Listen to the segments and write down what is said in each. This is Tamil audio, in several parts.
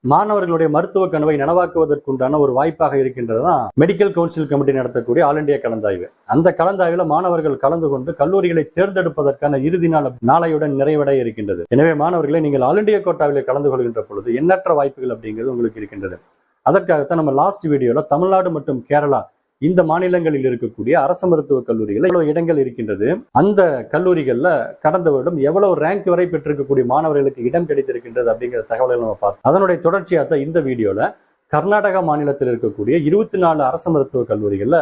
மாணவர்களுடைய மருத்துவ கனவை நனவாக்குவதற்குண்டான ஒரு வாய்ப்பாக இருக்கின்றதுதான் மெடிக்கல் கவுன்சில் கமிட்டி நடத்தக்கூடிய ஆல் இண்டியா கலந்தாய்வு. அந்த கலந்தாய்வுல மாணவர்கள் கலந்து கொண்டு கல்லூரிகளை தேர்ந்தெடுப்பதற்கான இறுதி நாள் நாளையுடன் நிறைவடைய இருக்கின்றது. எனவே மாணவர்களை நீங்கள் ஆல் இண்டியா கோட்டாவிலே கலந்து கொள்கின்ற பொழுது எண்ணற்ற வாய்ப்புகள் அப்படிங்கிறது உங்களுக்கு இருக்கின்றது. அதற்காகத்தான் நம்ம லாஸ்ட் வீடியோல தமிழ்நாடு மற்றும் கேரளா இந்த மாநிலங்களில் இருக்கக்கூடிய அரசு மருத்துவக் கல்லூரிகள் எவ்வளவு இடங்கள் இருக்கின்றது, அந்த கல்லூரிகள்ல கடந்த வருடம் எவ்வளவு ரேங்க் வரை பெற்றிருக்கக்கூடிய மாணவர்களுக்கு இடம் கிடைத்திருக்கின்றது அப்படிங்கிற தகவல்களை நம்ம பார்த்தோம். அதனுடைய தொடர்ச்சியாக இந்த வீடியோல கர்நாடகா மாநிலத்தில் இருக்கக்கூடிய 24 அரசு மருத்துவக் கல்லூரிகள்ல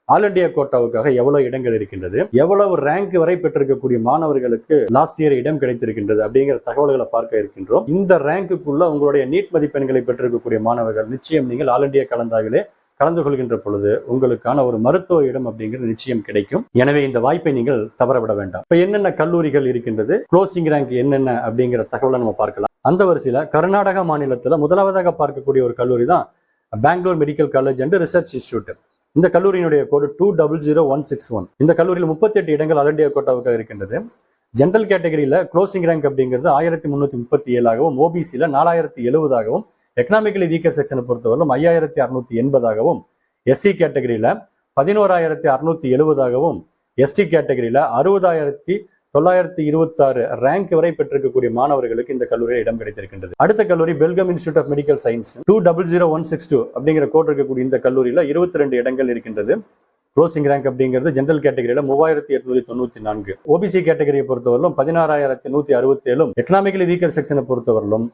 ஆல் இண்டியா கோட்டாவுக்காக எவ்வளவு இடங்கள் இருக்கின்றது, எவ்வளவு ரேங்க் வரை பெற்றிருக்கக்கூடிய மாணவர்களுக்கு லாஸ்ட் இயர் இடம் கிடைத்திருக்கின்றது அப்படிங்கிற தகவல்களை பார்க்க இருக்கின்றோம். இந்த ரேங்குக்குள்ள உங்களுடைய நீட் மதிப்பெண்களை பெற்றிருக்கக்கூடிய மாணவர்கள் நிச்சயம் நீங்கள் ஆல் இண்டியா கலந்தாய்விலே கலந்து கொள்கின்ற பொழுது உங்களுக்கான ஒரு மருத்துவ இடம் அப்படிங்கிறது நிச்சயம் கிடைக்கும். எனவே இந்த வாய்ப்பை நீங்கள் தவறவிட வேண்டாம். இப்ப என்னென்ன கல்லூரிகள் இருக்கின்றது, க்ளோசிங் ரேங்க் என்னென்ன அப்படிங்கிற தகவலை நம்ம பார்க்கலாம். அந்த வரிசையில கர்நாடகா மாநிலத்துல முதலாவதாக பார்க்கக்கூடிய ஒரு கல்லூரி தான் Bangalore medical college and research institute. இந்த கல்லூரியினுடைய கோடு 200161. இந்த கல்லூரியில் 38 இடங்கள் ஆல் இண்டியா கோட்டாவுக்காக இருக்கின்றது. ஜெனரல் கேட்டகரியில க்ளோசிங் ரேங்க் அப்படிங்கிறது 1337ஆகவும், ஓபிசியில 4070ஆகவும், எக்கனாமிக்கலி வீக்கர் செக்ஷனை பொறுத்தவரையிலும் 5680ஆகவும், எஸ்சி கேட்டகரியில 11670ஆகவும், எஸ்டி கேட்டகரியில 60926 ரேங்க் வரை பெற்றிருக்கக்கூடிய மாணவர்களுக்கு இந்த கல்லூரியில் இடம் கிடைத்திருக்கின்றது. அடுத்த கல்லூரி Belgaum institute of medical science 200162 அப்படிங்கிற கோட் இருக்கக்கூடிய இந்த கல்லூரியில 22 இடங்கள் இருக்கின்றது. க்ளோசிங் ரேங்க் அப்படிங்கிறது ஜெனரல் கேட்டகரியில 3894, ஓபிசி கேட்டகரியை பொறுத்தவரையிலும் 16167, எக்கனாமிக்கலி வீக்கர் செக்ஷனை பொறுத்தவரையிலும்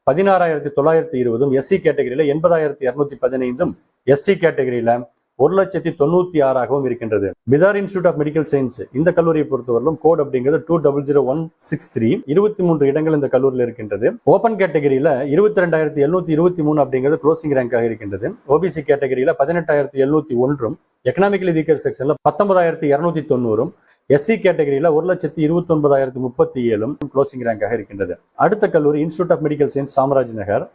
16920, எஸ்சி கேட்டகரியில 80215, எஸ்டி கேட்டகரியில 1,96,000ஆகவும் இருக்கின்றது. Bidar institute of medical science இந்த கல்லூரியை பொறுத்தவரையிலும் கோட் அப்படிங்கிறது 200163, 23 இடங்கள் இந்த கல்லூரியில் இருக்கின்றது. ஓபன் கேட்டகரியில 22,723 அப்படிங்கிறது க்ளோசிங் ரேங்காக இருக்கின்றது. ஓபிசி கேட்டகரியில 18,701, எக்கனாமிக்கலி வீக்கர் செக்ஷன்ல 19,290, எஸ்சி கேட்டகரியில 1,29,037 க்ளோசிங் ரேங்காக இருக்கின்றது. அடுத்த கல்லூரி institute of medical science Chamaraj Nagar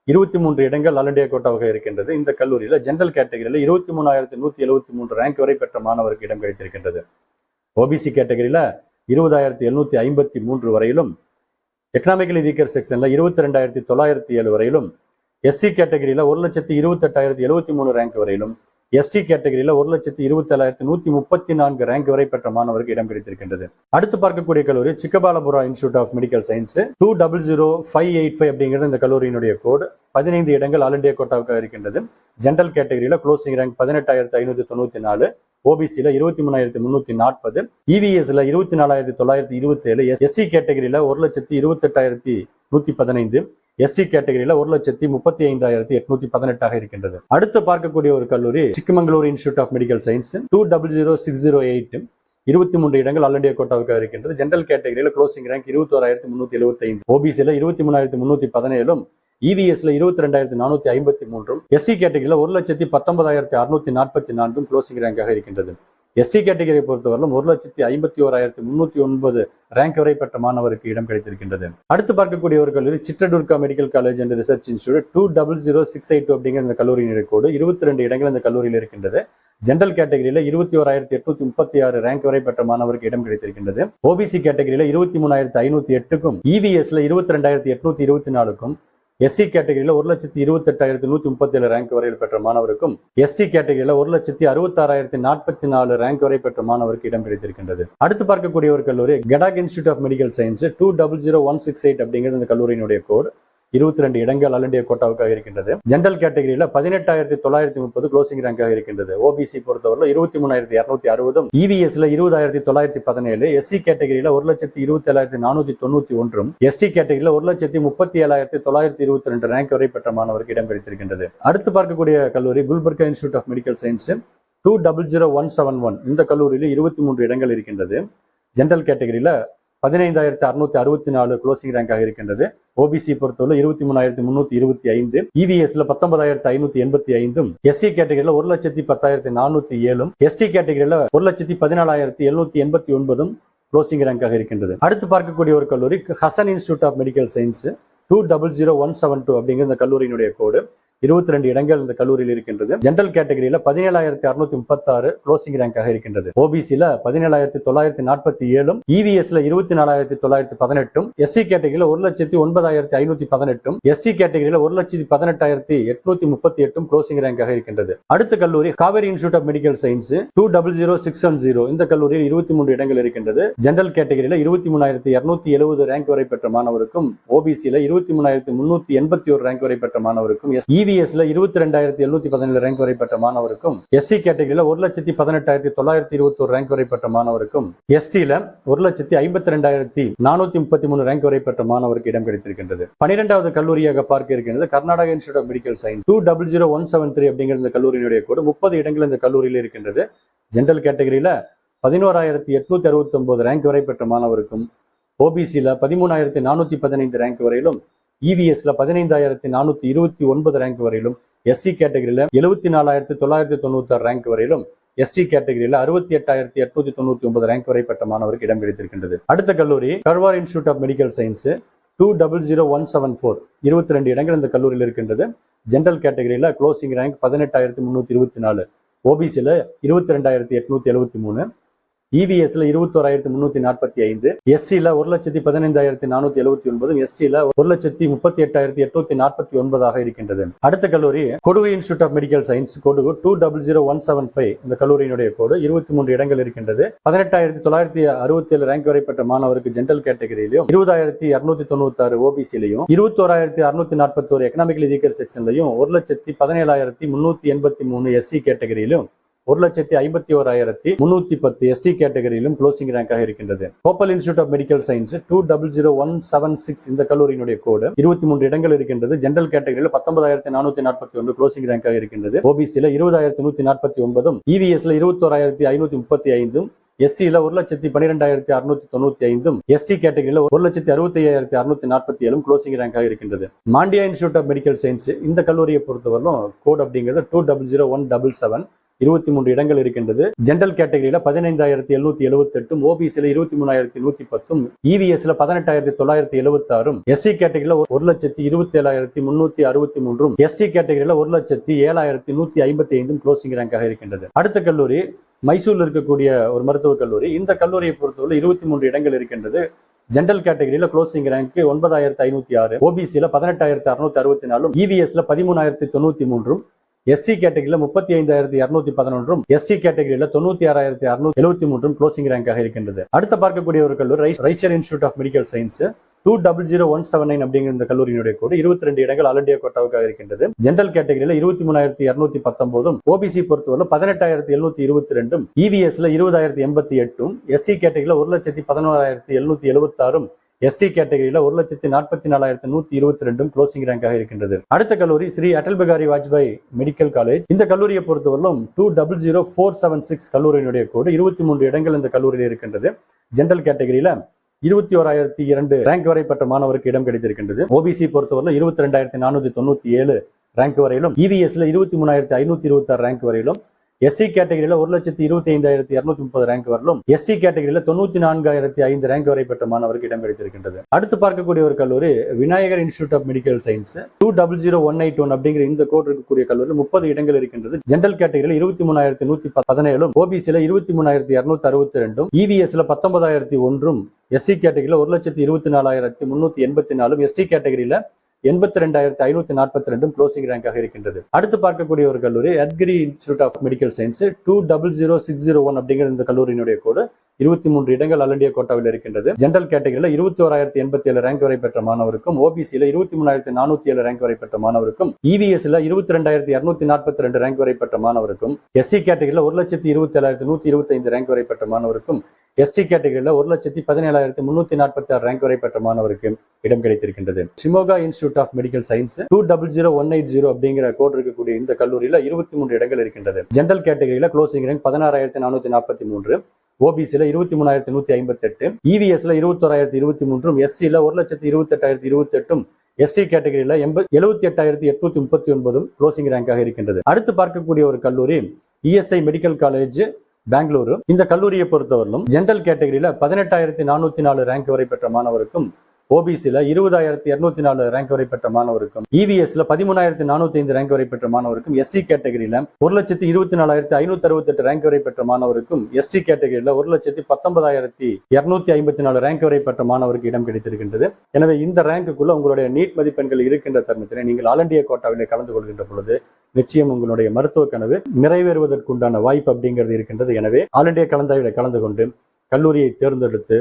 23 இடங்கள் ஆல் இண்டியா கோட்டாவாக இருக்கின்றது. இந்த கல்லூரியில ஜெனரல் கேட்டகரியில 23,173 ரேங்க் வரை பெற்ற மாணவருக்கு இடம் கிடைத்திருக்கின்றது. ஓபிசி கேட்டகரியில 20,753 வரையிலும், எக்கனாமிக்கலி வீக்கர் செக்ஷன்ல 22,907 வரையிலும், எஸ்சி கேட்டகரியில 1,28,073 ரேங்க் வரையிலும், எஸ்டி கேட்டகரியில 1,27,134 ரேங்க் வரை பெற்ற மாணவருக்கு இடம் கிடைத்திருக்கின்றது. அடுத்து பார்க்கக்கூடிய கல்லூரி சிக்கபாலபுரா இன்ஸ்டிடியூட் ஆஃப் மெடிக்கல் சயின்ஸ் 200585 அப்படிங்கிறது இந்த கல்லூரியினுடைய கோடு. 15 இடங்கள் ஆல் இண்டியா கோட்டாவுக்காக இருக்கின்றது. ஜெனரல் கேட்டகரியில க்ளோசிங் ரேங்க் 18,594, ஓபிசியில 23,340, இவிஎஸ்ல 24,927, எஸ்சி கேட்டகரியில 1,28,115, எஸ்டி கேட்டகரியில 1,35,818 இருக்கின்றது. அடுத்து பார்க்கக்கூடிய ஒரு கல்லூரி Chikmagalur institute of medical science 200608, 23 இடங்கள் ஆல் இண்டியா கோட்டாவுக்காக இருக்கின்றது. ஜெனரல் கேட்டகரியில க்ளோசிங் ரேங்க் 21,375, ஓபிசியில 23,317, இவிஎஸ்ல 22,453, எஸ்சி கேட்டகரியில 1,19,644 க்ளோசிங் ரேங்காக இருக்கின்றது. எஸ்டி கேட்டகரியை பொறுத்தவரையிலும் 1,51,309 ரேங்க் வரை பெற்ற மாணவருக்கு இடம் கிடைத்திருக்கின்றது. அடுத்து பார்க்கக்கூடிய ஒரு கல்லூரி Chitradurga medical college and research institute 200682 அப்படிங்கிற இந்த கல்லூரியின் கோடு. 22 இடங்கள் இந்த கல்லூரியில் இருக்கின்றது. ஜெனரல் கேட்டகரியில 21,836 ரேங்க் வரை பெற்ற மாணவருக்கு இடம் கிடைத்திருக்கின்றது. ஓபிசி கேட்டகரியில 23,508க்கும், இவிஎஸ்ல 22,824க்கும், எஸ்சி கேட்டகரியில 1,28,137 ரேங்க் வரையில் பெற்ற மாணவருக்கும், எஸ்டி கேட்டகரியில 1,66,044 ரேங்க் வரை பெற்ற மாணவருக்கு இடம் கிடைத்திருக்கின்றது. அடுத்து பார்க்கக்கூடிய ஒரு கல்லூரி கடாக் இன்ஸ்டிடியூட் ஆஃப் மெடிக்கல் சயின்ஸ் 200168 அப்படிங்கிறது இந்த கல்லூரியினுடைய கோடு. 22 இடங்கள் ஆல் இண்டியா கோட்டாவுக்காக இருக்கின்றது. ஜெனரல் கேட்டகரியில 18,930 க்ளோசிங் ரேங்காக இருக்கின்றது. ஓபிசி பொறுத்தவரை 23,260, இவிஎஸ்ல 20,917, எஸ்சி கேட்டகரியில 1,27,491, எஸ்டி கேட்டகரியில 1,37,922 ரேங்க் வரை பெற்ற மாணவருக்கு இடம் கிடைத்திருக்கின்றது. அடுத்து பார்க்கக்கூடிய கல்லூரி Gulbarga institute of medical science 200171. இந்த கல்லூரியில் 23 இடங்கள் இருக்கின்றது. ஜெனரல் கேட்டகரியில 15,664 க்ளோசிங் ரேங்காக இருக்கின்றது. ஓபிசி பொறுத்தவரை 23,325, இவிஎஸ்ல 19,585, எஸ்சி கேட்டகரியில 1,10,407, எஸ்டி கேட்டகரியில 1,14,789 க்ளோசிங் ரேங்காக இருக்கின்றது. அடுத்து பார்க்கக்கூடிய ஒரு கல்லூரி Hassan institute of medical science 200172 அப்படிங்கிற இந்த கல்லூரியினுடைய கோடு. 22 இடங்கள் இந்த கல்லூரியில் இருக்கின்றது. ஜெனரல் கேட்டகரியில 17,636 க்ளோசிங் ரேங்காக இருக்கின்றது. ஓபிசில 17,947, இவிஎஸ்ல 24,918, எஸ்சி கேட்டகரியில 1,09,518, எஸ்டி கேட்டகரியில 1,18,838 க்ளோசிங் ரேங்காக இருக்கின்றது. அடுத்த கல்லூரி Kaveri institute of medical science 200610. இந்த கல்லூரியில் 23 இடங்கள் இருக்கின்றது. ஜெனரல் கேட்டகரியில 23,270 ரேங்க் வரை பெற்ற மாணவருக்கும், ஓபிசில 23,381 ரேங்க் வரை பெற்ற மாணவருக்கும், இவிஎஸ்ல 22,717 ரேங்க் வரை பெற்ற மாணவருக்கும், எஸ்சி கேட்டகரியில 1,18,921 ரேங்க் வரை பெற்ற மாணவருக்கும், எஸ்டில 1,52,433 ரேங்க் வரை பெற்ற மாணவருக்கு இடம் கிடைத்திருக்கின்றது. 12வது கல்லூரியாக பார்க்க இருக்கின்றது Karnataka institute of medical science 200173 அப்படிங்கிற இந்த கல்லூரியினுடைய கோடு. 30 இடங்கள் இந்த கல்லூரியில் இருக்கின்றது. ஜெனரல் கேட்டகரியில 11,869 ரேங்க் வரை பெற்ற மாணவருக்கும், ஓபிசில 13,415 ரேங்க் வரையிலும், இவிஎஸ்ல 15,429 ரேங்க் வரையிலும், எஸ்சி கேட்டகரியில 74,996 ரேங்க் வரையிலும், எஸ்டி கேட்டகரியில 68,899 ரேங்க் வரை பெற்ற மாணவருக்கு இடம் கிடைத்திருக்கின்றது. அடுத்த கல்லூரி Karwar institute of medical science 200174. 22 இடங்கள் இந்த கல்லூரியில் இருக்கின்றது. ஜெனரல் கேட்டகரியில க்ளோசிங் ரேங்க் 18,324, ஓபிசில 22,873, இவிஎஸ்ல 21,345, எஸ்சில 1,15,479, எஸ்டில 1,38,849 இருக்கின்றது. அடுத்த கல்லூரி கொடுகு இன்ஸ்டிடியூட் ஆஃப் மெடிக்கல் சயின்ஸ் கொடுகு 200175. இந்த கல்லூரியினுடைய கோடு. 23 இடங்கள் இருக்கின்றது. 18,967 ரேங்க் வரை பெற்ற மாணவருக்கு ஜெனரல் கேட்டகரியிலும், 20,296 ஓபிசிலையும், 21,641 எக்கனாமிக்கலி வீக்கர் செக்ஷன்லையும், 1,17,383 எஸ்சி கேட்டகரியிலும், 1,51,310 எஸ்டி கேட்டகரியிலும் க்ளோசிங் ரேங்காக இருக்கின்றது. Koppal institute of medical science 200176. இந்த கல்லூரியினுடைய கோடு. 23 இடங்கள் இருக்கின்றது. ஜெனரல் கேட்டகரியில 19,441 க்ளோசிங் ரேங்காக இருக்கின்றது. ஓபிசில 20,149, இவிஎஸ்ல 21,535, எஸ்சில 1,12,695, எஸ்டி கேட்டகரியில 1,65,647 க்ளோசிங் ரேங்காக இருக்கின்றது. Mandya institute of medical science இந்த கல்லூரியை பொறுத்தவரையிலும் கோட் அப்படிங்கிறது 200177. 23 இடங்கள் இருக்கின்றது. ஜெனரல் கேட்டகரியில 15,778, ஓபிசில 23,110, இவிஎஸ்ல 18,976, எஸ்சி கேட்டகரியில 1,27,363, எஸ்டி கேட்டகரியில 1,07,155 க்ளோசிங் ரேங்காக இருக்கின்றது. அடுத்த கல்லூரி மைசூர்ல இருக்கக்கூடிய ஒரு மருத்துவக் கல்லூரி. இந்த கல்லூரியை பொறுத்தவரை 23 இடங்கள் இருக்கின்றது. ஜெனரல் கேட்டகரியில க்ளோசிங் ரேங்க் 9,506, ஓபிசில 18,664, இவிஎஸ்ல 13,093, எஸ்சி கேட்டகரியில 35,211, எஸ்டி கேட்டகரியில 96,673 க்ளோசிங் ரேங்காக இருக்கின்றது. அடுத்த பார்க்கக்கூடிய ஒரு கல்லூரி ரைச்சர் இன்ஸ்டிடியூட் ஆஃப் மெடிக்கல் சயின்ஸ் 200179 அப்படிங்கிற இந்த கல்லூரியினுடைய கோடு. 22 இடங்கள் ஆல் இந்தியா கோட்டாவுக்காக இருக்கின்றது. ஜெனரல் கேட்டகரியில 23,219, ஓபிசி பொறுத்தவரை 18,722, இவிஎஸ்ல 20,088, எஸ்சி கேட்டகரியில 1,11,776, எஸ்டி கேட்டகரியில 1,44,122 க்ளோசிங் ரேங்காக இருக்கின்றது. அடுத்த கல்லூரி ஸ்ரீ அடல் பிகாரி வாஜ்பாய் மெடிக்கல் காலேஜ். இந்த கல்லூரியை பொறுத்தவரையிலும் 200476 கல்லூரியினுடைய கோடு. 23 இடங்கள் இந்த கல்லூரியில் இருக்கின்றது. ஜெனரல் கேட்டகரியில 21,002 ரேங்க் வரை பெற்ற மாணவருக்கு இடம் கிடைத்திருக்கின்றது. ஓபிசி பொறுத்தவரை 22,497 ரேங்க் வரையிலும், இவிஎஸ்ல 23,526 ரேங்க் வரையிலும், எஸ்சி கேட்டகரியில 1,25,230 ரேங்க் வரலும், எஸ்டி கேட்டகரியில 94,005 ரேங்க் வரை பெற்ற மாணவருக்கு இடம் கிடைத்திருக்கின்றது. அடுத்து பார்க்கக்கூடிய ஒரு கல்லூரி Vinayagar institute of medical science 200181 அப்படிங்கிற இந்த கோட் இருக்கக்கூடிய கல்லூரி 30 இடங்கள் இருக்கின்றது. ஜெனரல் கேட்டகரியில 23,117, ஓபிசில 23,262, இவிஎஸ்ல 19,001, எஸ்சி கேட்டகரியில 1,24,384, எஸ்டி கேட்டகரியில 82,542 க்ளோசிங் ரேங்காக இருக்கின்றது. அடுத்து பார்க்கக்கூடிய ஒரு கல்லூரி அட்கிரி இன்ஸ்டிடியூட் ஆஃப் மெடிக்கல் சயின்ஸ் 200601 அப்படிங்கிற இந்த கல்லூரியினுடைய கோடு. 23 இடங்கள் ஆல் இந்தியா கோட்டாவில் இருக்கின்றது. ஜெனரல் கேட்டகரியில 21,087 ரேங்க் வரை பெற்ற மாணவருக்கும், ஓபிசில 23,407 ரேங்க் வரை பெற்ற மாணவருக்கும், இவிஎஸ்ல 22,242 ரேங்க் வரை பெற்ற மாணவருக்கும், எஸ்சி கேட்டகரியில 1,27,125 ரேங்க் வரை பெற்ற மாணவருக்கும், எஸ்டி கேட்டகரியில 1,17,346 ரேங்க் வரை பெற்ற மாணவருக்கு இடம் கிடைத்திருக்கின்றது. Shimoga institute of medical science 200180 அப்படிங்கிற கோட் இருக்கக்கூடிய இந்த கல்லூரியில 23 இடங்கள் இருக்கின்றது. ஜெனரல் கேட்டகரியில க்ளோசிங் ரேங்க் 16,443, ஓபிசில 23,158, இவிஎஸ்ல 21,023, எஸ்சில 1,28,028, எஸ்டி கேட்டகரியில 78,839 க்ளோசிங் ரேங்காக இருக்கின்றது. அடுத்து பார்க்கக்கூடிய ஒரு கல்லூரி இஎஸ்ஐ மெடிக்கல் காலேஜ் பெங்களூரு. இந்த கல்லூரியை பொறுத்தவரையிலும் ஜெனரல் கேட்டகரியில 18,404 ரேங்க் வரை பெற்ற மாணவருக்கும், ஓபிசில 20,204 ரேங்க் வரை பெற்ற மாணவருக்கும், இவிஎஸ்ல 13,405 ரேங்க் வரை பெற்ற மாணவருக்கும், எஸ்சி கேட்டகரியில 1,24,568 ரேங்க் வரை பெற்ற மாணவருக்கும், எஸ்டி கேட்டகரியில 1,19,254 ரேங்க் வரை பெற்ற மாணவருக்கு இடம் கிடைத்திருக்கின்றது. எனவே இந்த ரேங்குக்குள்ள உங்களுடைய நீட் மதிப்பெண்கள் இருக்கின்ற தருணத்திலே நீங்கள் ஆல் இண்டியா கோட்டாவிலே கலந்து கொள்கின்ற பொழுது நிச்சயம் உங்களுடைய மருத்துவ கனவு நிறைவேறுவதற்குண்டான வாய்ப்பு அப்படிங்கிறது இருக்கின்றது. எனவே ஆல் இண்டியா கலந்தாய்வில் கலந்து கொண்டு கல்லூரியை தேர்ந்தெடுத்து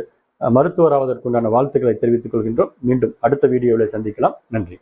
மருத்துவராவதற்குண்டான வாழ்த்துக்களை தெரிவித்துக் கொள்கின்றோம். மீண்டும் அடுத்த வீடியோவில் சந்திக்கலாம். நன்றி.